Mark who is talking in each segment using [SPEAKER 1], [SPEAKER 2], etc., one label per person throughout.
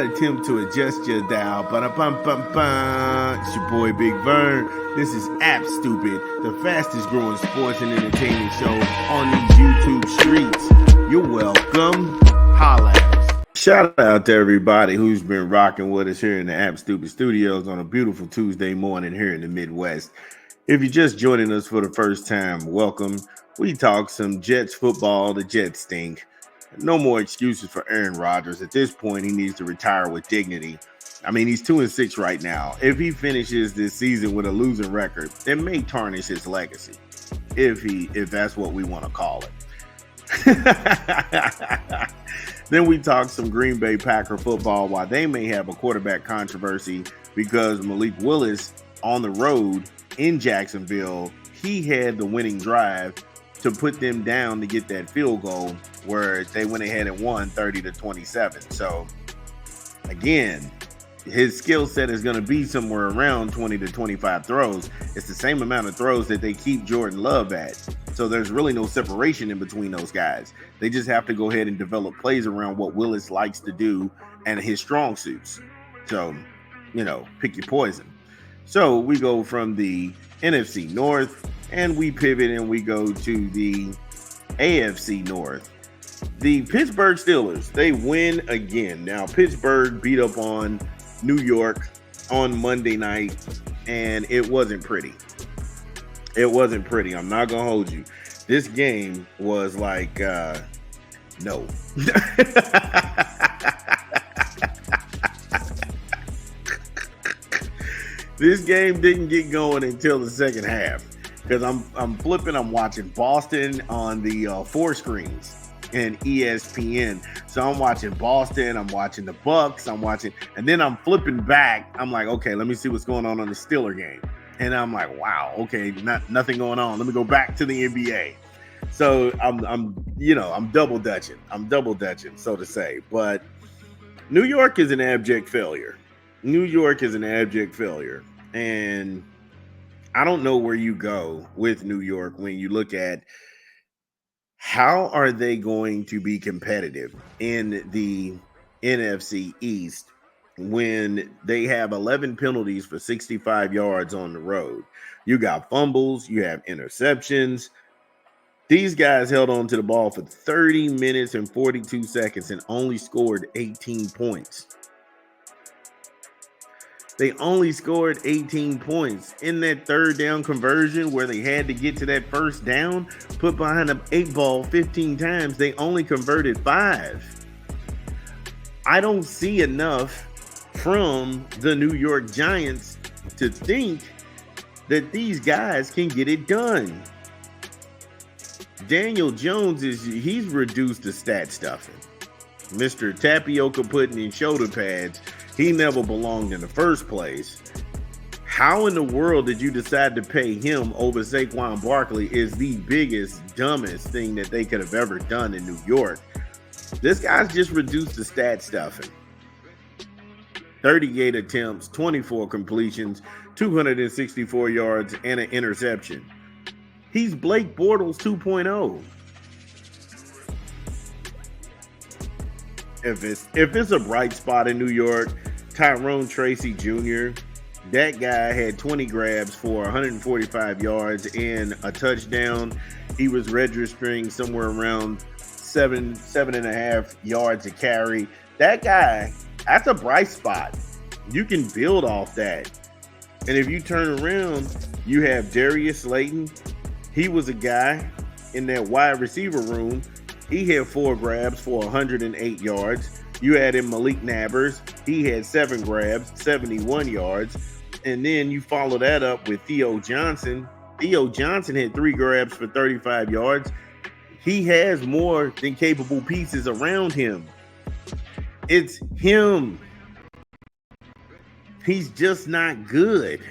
[SPEAKER 1] attempt to adjust your dial. Ba-da-bum-bum-bum. It's your boy Big Vern. This is App Stupid, the fastest growing sports and entertainment show on these YouTube streets. You're welcome. Holla at us. Shout out to everybody who's been rocking with us here in the App Stupid Studios on a beautiful Tuesday morning here in the Midwest. If you're just joining us for the first time, welcome. We talk some Jets football. The Jets stink. No more excuses for Aaron Rodgers. At this point, he needs to retire with dignity. I mean, he's 2-6 right now. If he finishes this season with a losing record, it may tarnish his legacy. If that's what we want to call it. Then we talk some Green Bay Packer football, while they may have a quarterback controversy because Malik Willis on the road in Jacksonville, he had the winning drive to put them down to get that field goal where they went ahead and won 30-27. So again, his skill set is going to be somewhere around 20 to 25 throws. It's the same amount of throws that they keep Jordan Love at. So there's really no separation in between those guys. They just have to go ahead and develop plays around what Willis likes to do and his strong suits. So, pick your poison. So we go from the NFC North and we pivot and we go to the AFC North. The Pittsburgh Steelers, they win again. Now, Pittsburgh beat up on New York on Monday night, and it wasn't pretty. It wasn't pretty. I'm not going to hold you. This game was like, no. This game didn't get going until the second half because I'm flipping. I'm watching Boston on the 4 screens and ESPN. So I'm watching Boston. I'm watching the Bucks. And then I'm flipping back. I'm like, okay, let me see what's going on the Steeler game. And I'm like, wow, okay, nothing going on. Let me go back to the NBA. So I'm double dutching. I'm double dutching, so to say. But New York is an abject failure. New York is an abject failure. And I don't know where you go with New York when you look at how are they going to be competitive in the NFC East when they have 11 penalties for 65 yards on the road. You got fumbles, you have interceptions. These guys held on to the ball for 30 minutes and 42 seconds and only scored 18 points. They only scored 18 points in that third down conversion where they had to get to that first down, put behind the 8 ball 15 times. They only converted 5. I don't see enough from the New York Giants to think that these guys can get it done. Daniel Jones he's reduced to stat stuffing. Mr. Tapioca pudding in shoulder pads. He never belonged in the first place. How in the world did you decide to pay him over Saquon Barkley is the biggest, dumbest thing that they could have ever done in New York. This guy's just reduced to stat stuffing. 38 attempts, 24 completions, 264 yards, and an interception. He's Blake Bortles 2.0. If it's a bright spot in New York, Tyrone Tracy Jr., that guy had 20 grabs for 145 yards and a touchdown. He was registering somewhere around 7.5 yards a carry. That guy, that's a bright spot. You can build off that. And if you turn around, you have Darius Slayton. He was a guy in that wide receiver room. He had 4 grabs for 108 yards. You add in Malik Nabers. He had 7 grabs, 71 yards. And then you follow that up with Theo Johnson. Theo Johnson had 3 grabs for 35 yards. He has more than capable pieces around him. It's him. He's just not good.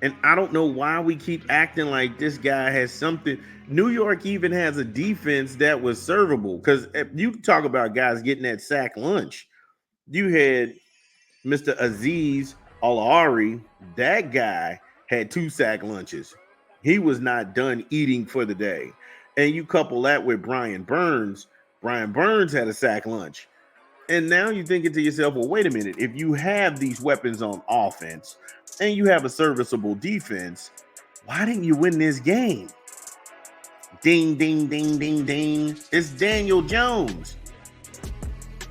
[SPEAKER 1] And I don't know why we keep acting like this guy has something. New York even has a defense that was servable. Because you talk about guys getting that sack lunch. You had Mr. Azeez Alari. That guy had 2 sack lunches. He was not done eating for the day. And you couple that with Brian Burns. Brian Burns had a sack lunch. And now you're thinking to yourself, well, wait a minute. If you have these weapons on offense and you have a serviceable defense, why didn't you win this game? Ding, ding, ding, ding, ding. It's Daniel Jones.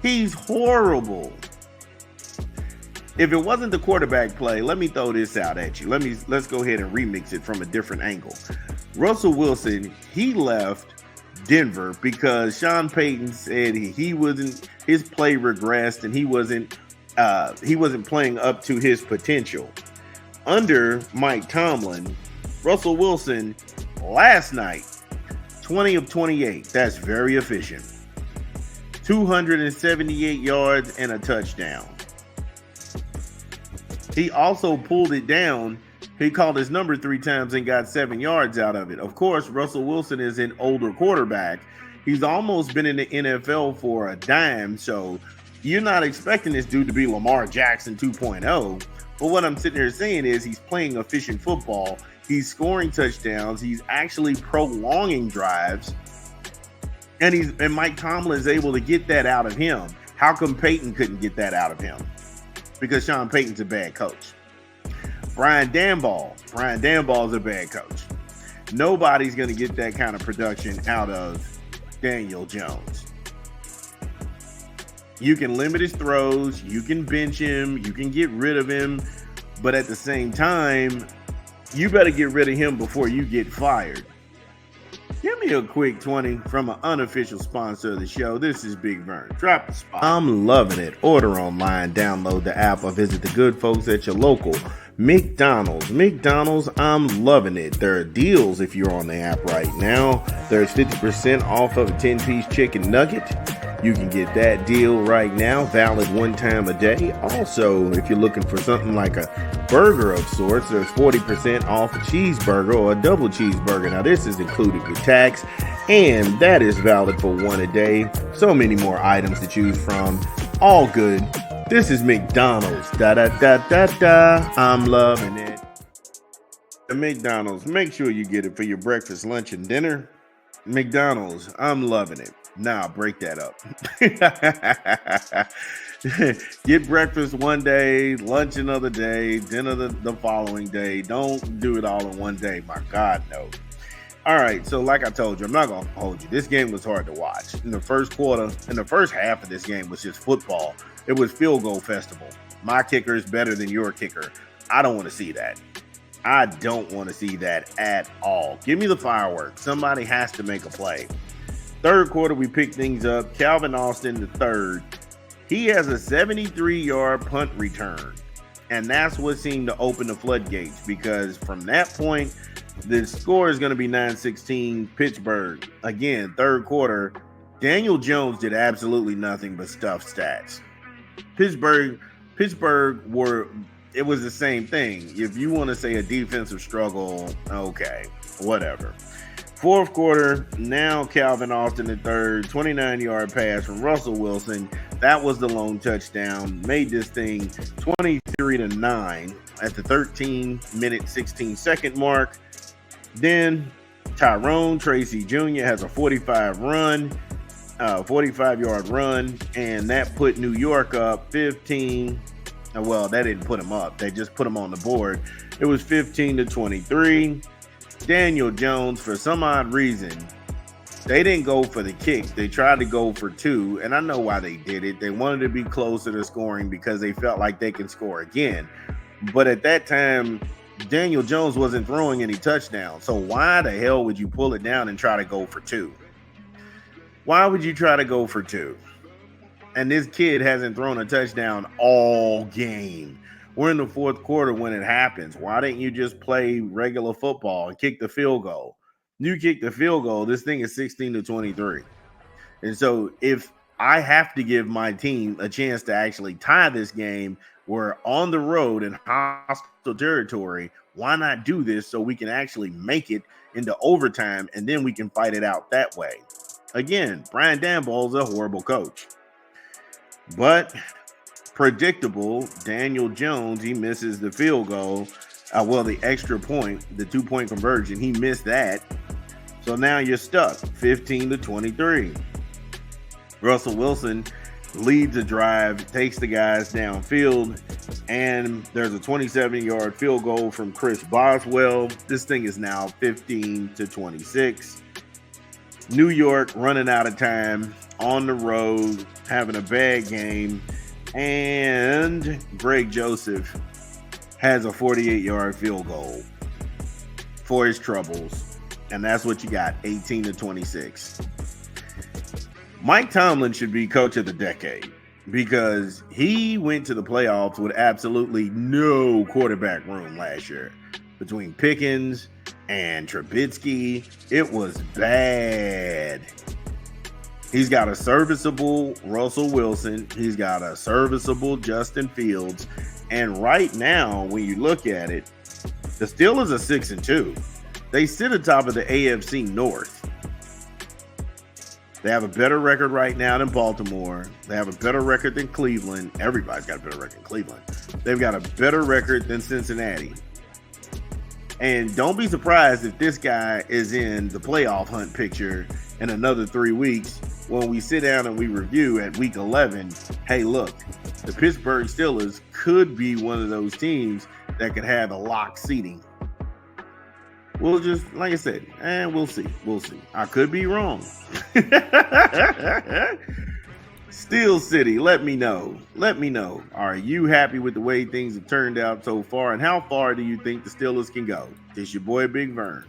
[SPEAKER 1] He's horrible. If it wasn't the quarterback play, let me throw this out at you. Let's go ahead and remix it from a different angle. Russell Wilson, he left Denver because Sean Payton said his play regressed and he wasn't playing up to his potential. Under Mike Tomlin, Russell Wilson last night, 20 of 28. That's very efficient. 278 yards and a touchdown. He also pulled it down. He called his number 3 times and got 7 yards out of it. Of course, Russell Wilson is an older quarterback. He's almost been in the NFL for a dime, so you're not expecting this dude to be Lamar Jackson 2.0. But what I'm sitting here saying is he's playing efficient football. He's scoring touchdowns. He's actually prolonging drives. And Mike Tomlin is able to get that out of him. How come Peyton couldn't get that out of him? Because Sean Payton's a bad coach. Brian Daboll's a bad coach. Nobody's going to get that kind of production out of Daniel Jones. You can limit his throws, you can bench him, you can get rid of him, but at the same time, you better get rid of him before you get fired. Give me a quick 20 from an unofficial sponsor of the show. This is Big Vern. Drop the spot. I'm loving it. Order online, download the app, or visit the good folks at your local McDonald's. McDonald's, I'm loving it. There are deals if you're on the app right now. There's 50% off of a 10-piece chicken nugget. You can get that deal right now, valid one time a day. Also, if you're looking for something like a burger of sorts, there's 40% off a cheeseburger or a double cheeseburger. Now, this is included with tax, and that is valid for one a day. So many more items to choose from. All good. This is McDonald's. Da-da-da-da-da. I'm loving it. At McDonald's, make sure you get it for your breakfast, lunch, and dinner. McDonald's, I'm loving it. Nah, break that up. Get breakfast one day, lunch another day, dinner the following day. Don't do it all in one day. My God, no. All right, so like I told you, I'm not going to hold you. This game was hard to watch. In the first half of this game was just football. It was field goal festival. My kicker is better than your kicker. I don't want to see that. I don't want to see that at all. Give me the fireworks. Somebody has to make a play. Third quarter, we pick things up. Calvin Austin, the third. He has a 73-yard punt return. And that's what seemed to open the floodgates, because from that point, the score is going to be 9-16 Pittsburgh. Again, third quarter, Daniel Jones did absolutely nothing but stuff stats. Pittsburgh it was the same thing. If you want to say a defensive struggle, okay, whatever. Fourth quarter, now Calvin Austin the third, 29-yard pass from Russell Wilson. That was the lone touchdown. Made this thing 23-9 at the 13-minute, 16-second mark. Then Tyrone Tracy Jr. has a 45-yard run, and that put New York up 15. Well, that didn't put them up. They just put them on the board. It was 15-23. Daniel Jones, for some odd reason, they didn't go for the kick. They tried to go for 2, and I know why they did it. They wanted to be closer to scoring because they felt like they can score again. But at that time, Daniel Jones wasn't throwing any touchdowns. So why the hell would you pull it down and try to go for 2? Why would you try to go for 2? And this kid hasn't thrown a touchdown all game. We're in the fourth quarter when it happens. Why didn't you just play regular football and kick the field goal? You kick the field goal, this thing is 16-23. And so if I have to give my team a chance to actually tie this game, we're on the road in hostile territory. Why not do this so we can actually make it into overtime, and then we can fight it out that way? Again, Brian Daboll is a horrible coach. But predictable, Daniel Jones, he misses the field goal. The extra point, the 2-point conversion, he missed that. So now you're stuck, 15-23. Russell Wilson leads a drive, takes the guys downfield, and there's a 27-yard field goal from Chris Boswell. This thing is now 15-26. New York running out of time on the road, having a bad game, and Greg Joseph has a 48-yard field goal for his troubles, and that's what you got, 18-26. Mike Tomlin should be coach of the decade because he went to the playoffs with absolutely no quarterback room last year. Between Pickens and Trubisky, it was bad. He's got a serviceable Russell Wilson. He's got a serviceable Justin Fields. And right now, when you look at it, the Steelers are 6-2. They sit atop of the AFC North. They have a better record right now than Baltimore. They have a better record than Cleveland. Everybody's got a better record than Cleveland. They've got a better record than Cincinnati. And don't be surprised if this guy is in the playoff hunt picture in another 3 weeks when we sit down and we review at week 11. Hey, look, the Pittsburgh Steelers could be one of those teams that could have a lock seating. We'll just, like I said, we'll see. We'll see. I could be wrong. Steel City, let me know. Let me know. Are you happy with the way things have turned out so far? And how far do you think the Steelers can go? It's your boy, Big Vern.